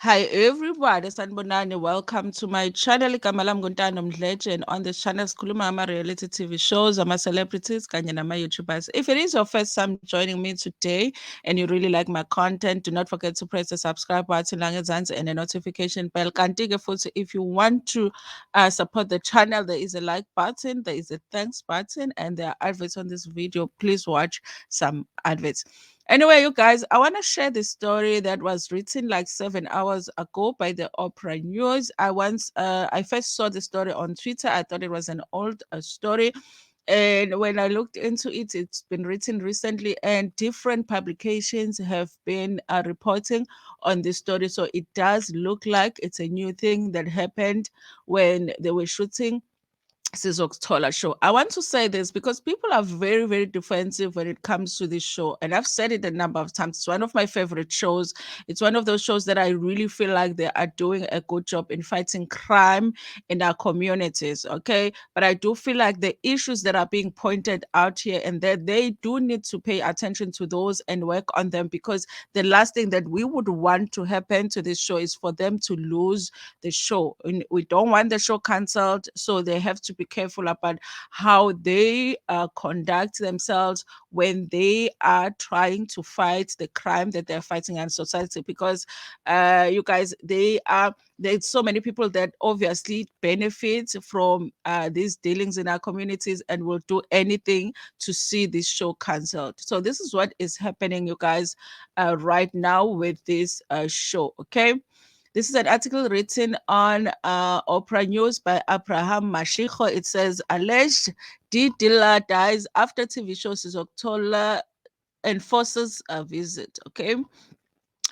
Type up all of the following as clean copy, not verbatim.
Hi everybody, sanibonani. Welcome to my channel. Igama lami Ntando Mdletshe, and on this channel sikhuluma ama-reality TV shows, ama-celebrities kanye nama-YouTubers. If it is your first time joining me today and you really like my content, do not forget to press the subscribe button la ngezansi and the notification bell. Kanti-ke futhi, if you want to support the channel, there is a like button, there is a thanks button, and there are adverts on this video. Please watch some adverts. Anyway, you guys, I want to share this story that was written like 7 hours ago by the Opera News. I first saw the story on Twitter. I thought it was an old story. And when I looked into it, it's been written recently, and different publications have been reporting on this story. So it does look like it's a new thing that happened when they were shooting Sizokthola show. I want to say this because people are very, very defensive when it comes to this show. And I've said it a number of times. It's one of my favorite shows. It's one of those shows that I really feel like they are doing a good job in fighting crime in our communities. Okay. But I do feel like the issues that are being pointed out here and that they do need to pay attention to those and work on them, because the last thing that we would want to happen to this show is for them to lose the show. And we don't want the show cancelled, so they have to be careful about how they conduct themselves when they are trying to fight the crime that they're fighting in society. Because you guys, there's so many people that obviously benefit from these dealings in our communities and will do anything to see this show cancelled. So this is what is happening, you guys, right now with this show. Okay. This is an article written on Opera News by Abraham Mashiko. It says, alleged dealer dies after TV show Sizokthola enforces a visit. Okay.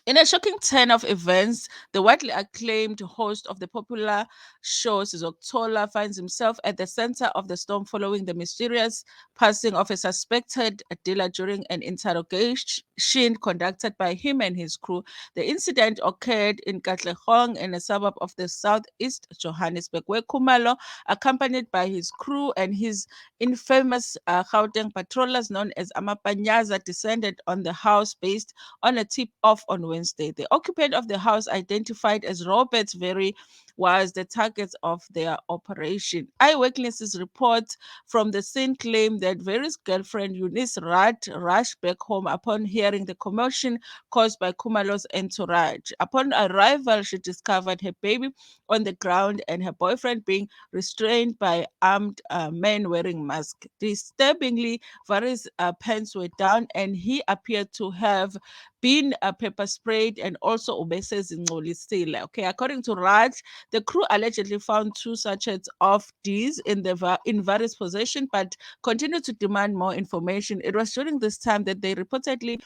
In a shocking turn of events, the widely acclaimed host of the popular show Sizokthola finds himself at the center of the storm following the mysterious passing of a suspected dealer during an interrogation conducted by him and his crew. The incident occurred in Katlehong, in a suburb of the southeast Johannesburg, where Kumalo, accompanied by his crew and his infamous Gauteng patrollers known as Amapanyaza, descended on the house based on a tip off on Wednesday. The occupant of the house, identified as Robert Very, was the target of their operation. Eyewitnesses report from the scene claim that Very's girlfriend, Eunice Rudd, rushed back home upon hearing the commotion caused by Kumalo's entourage. Upon arrival, she discovered her baby on the ground and her boyfriend being restrained by armed men wearing masks. Disturbingly, Vary's pants were down and he appeared to have been pepper sprayed and also ubesezingcolisile. Okay, according to Raj, the crew allegedly found 2 sachets of D's in various possession, but continued to demand more information. It was during this time that they reportedly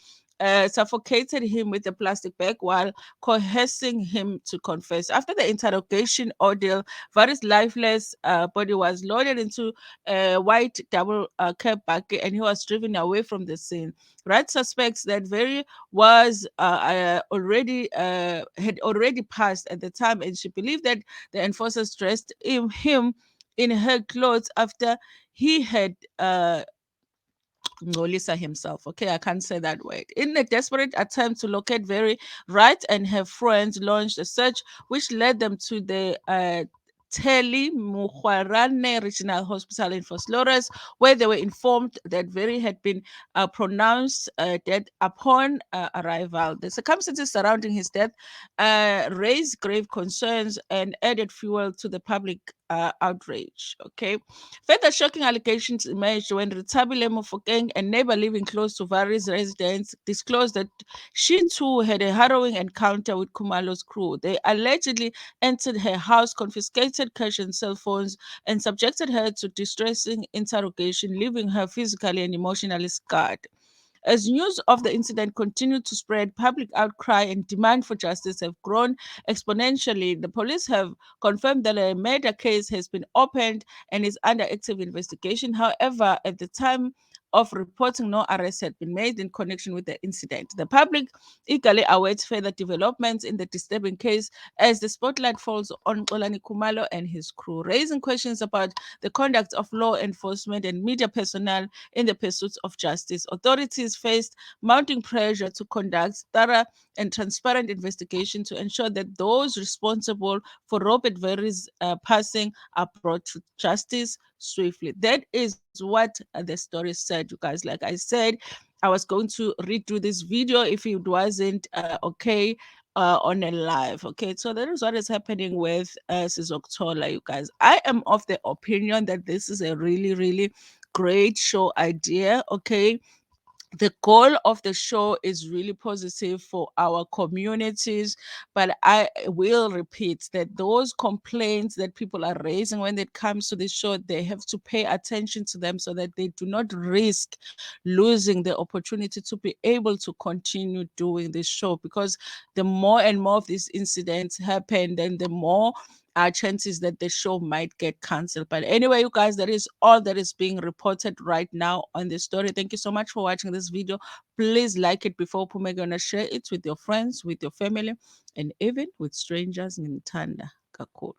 suffocated him with a plastic bag while coercing him to confess. After the interrogation ordeal, Vari's lifeless body was loaded into a white double cab buggy and he was driven away from the scene. Wright suspects that Very was already had already passed at the time, and she believed that the enforcers dressed him in her clothes after he had Ngolisa himself. Okay, I can't say that word. In a desperate attempt to locate Very, Wright and her friends launched a search which led them to the Teli Mukwarane Regional Hospital in Foslores, where they were informed that Very had been pronounced dead upon arrival. The circumstances surrounding his death raised grave concerns and added fuel to the public outrage. Okay. Further shocking allegations emerged when Ritabile Mofokeng, a neighbor living close to Vari's residence, disclosed that she too had a harrowing encounter with Kumalo's crew. They allegedly entered her house, confiscated cash and cell phones, and subjected her to distressing interrogation, leaving her physically and emotionally scarred. As news of the incident continued to spread, public outcry and demand for justice have grown exponentially. The police have confirmed that a murder case has been opened and is under active investigation. However, at the time of reporting no arrest had been made in connection with the incident. The public eagerly awaits further developments in the disturbing case as the spotlight falls on Xolani Khumalo and his crew, raising questions about the conduct of law enforcement and media personnel in the pursuit of justice. Authorities faced mounting pressure to conduct thorough and transparent investigation to ensure that those responsible for Robert Very's passing are brought to justice swiftly. That is what the story said, you guys. Like I said, I was going to redo this video if it wasn't okay on a live. Okay, so that is what is happening with Sizokthola, you guys. I am of the opinion that this is a really, really great show idea. Okay, the goal of the show is really positive for our communities, but I will repeat that those complaints that people are raising when it comes to this show, they have to pay attention to them so that they do not risk losing the opportunity to be able to continue doing this show, because the more and more of these incidents happen, then the more chances that the show might get cancelled. But anyway, you guys, that is all that is being reported right now on the story. Thank you so much for watching this video. Please like it before Pume gonna share it with your friends, with your family, and even with strangers in Ntando. Kakulu.